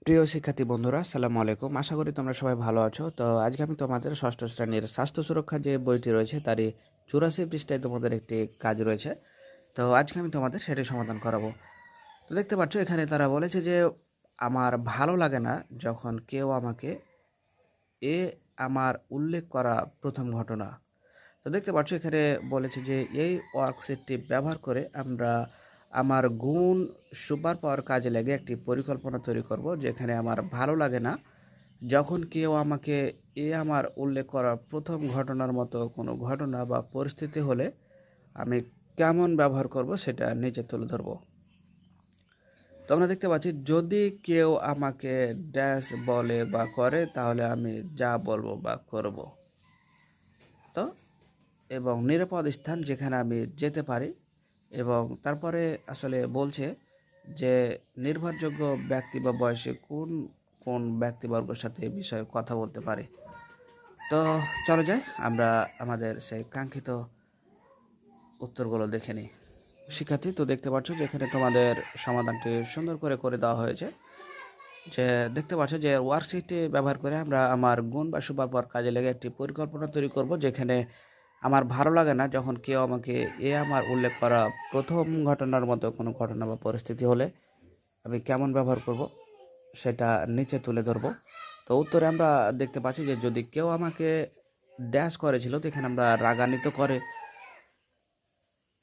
প্রিয় শিক্ষার্থী বন্ধুরা, আসসালামু আলাইকুম। আশা করি তোমরা সবাই ভালো আছো। তো আজকে আমি তোমাদের ষষ্ঠ শ্রেণীর স্বাস্থ্য সুরক্ষা যে বইটি রয়েছে তারই 84 পৃষ্ঠায় তোমাদের একটি কাজ রয়েছে। তো আজকে আমি তোমাদের সেটি সমাধান করাবো। তো দেখতে পাচ্ছ এখানে তারা বলেছে যে আমার ভালো লাগে না যখন কেউ আমাকে এ আমার উল্লেখ করা প্রথম ঘটনা। তো দেখতে পাচ্ছ এখানে বলেছে যে এই ওয়ার্কশিটটি ব্যবহার করে আমরা আমার গুণ সুপার পাওয়ার কাজে লেগে একটি পরিকল্পনা তৈরি করব, যেখানে আমার ভালো লাগে না যখন কেউ আমাকে আমার উল্লেখ করা প্রথম ঘটনার মতো কোনো ঘটনা বা পরিস্থিতি হলে আমি কেমন ব্যবহার করব সেটা নিচে তুলে ধরবো। তো আমরা দেখতে পাচ্ছি যদি কেউ আমাকে ড্যাশ বলে বা করে তাহলে আমি যা বলবো বা করব। তো এবং নিরাপদ স্থান যেখানে আমি যেতে পারি, এবং তারপরে আসলে বলছে যে নির্ভরযোগ্য ব্যক্তি বা বয়সে কোন কোন ব্যক্তিবর্গের সাথে এ বিষয়ে কথা বলতে পারে। তো চলো যাই আমরা আমাদের সেই কাঙ্ক্ষিত উত্তরগুলো দেখে নিই। শিক্ষার্থী, তো দেখতে পাচ্ছ যে এখানে তোমাদের সমাধানটি সুন্দর করে করে দেওয়া হয়েছে। যে দেখতে পাচ্ছ যে ওয়ার্কশিটটি ব্যবহার করে আমরা আমার গুণ বা সুপার কাজে লেগে একটি পরিকল্পনা তৈরি করব, যেখানে আমার ভালো লাগে না যখন কেউ আমাকে আমার উল্লেখ করা প্রথম ঘটনার মতো কোনো ঘটনা বা পরিস্থিতি হলে আমি কেমন ব্যবহার করব সেটা নিচে তুলে ধরব। তো উত্তরে আমরা দেখতে পাচ্ছি যে যদি কেউ আমাকে ড্যাশ করেছিল, তো এখানে আমরা রাগান্বিত করে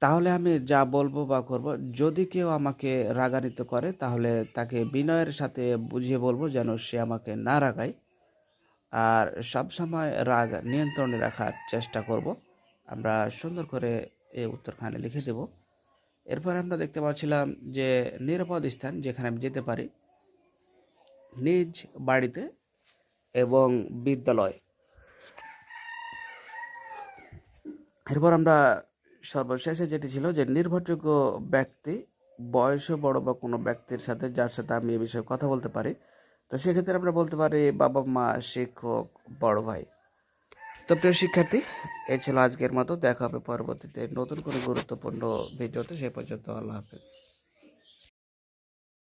তাহলে আমি যা বলবো বা করব। যদি কেউ আমাকে রাগান্বিত করে তাহলে তাকে বিনয়ের সাথে বুঝিয়ে বলবো যেন সে আমাকে না রাগায়, আর সবসময় রাগ নিয়ন্ত্রণে রাখার চেষ্টা করব। আমরা সুন্দর করে এই উত্তরখানে লিখে দেব। এরপর আমরা দেখতে পাচ্ছিলাম যে নিরাপদ স্থান যেখানে আমি যেতে পারি, নিজ বাড়িতে এবং বিদ্যালয়। এরপর আমরা সর্বশেষে যেটি ছিল যে নির্ভরযোগ্য ব্যক্তি, বয়সে বড় বা কোনো ব্যক্তির সাথে যার সাথে আমি এ বিষয়ে কথা বলতে পারি। তো সেক্ষেত্রে আমরা বলতে পারি বাবা মা, শিক্ষক, বড় ভাই। তো প্রিয় শিক্ষার্থী, এই ছিল আজকের মতো। দেখা হবে পরবর্তীতে নতুন কোনো গুরুত্বপূর্ণ ভিডিওতে। সে পর্যন্ত আল্লাহ হাফেজ।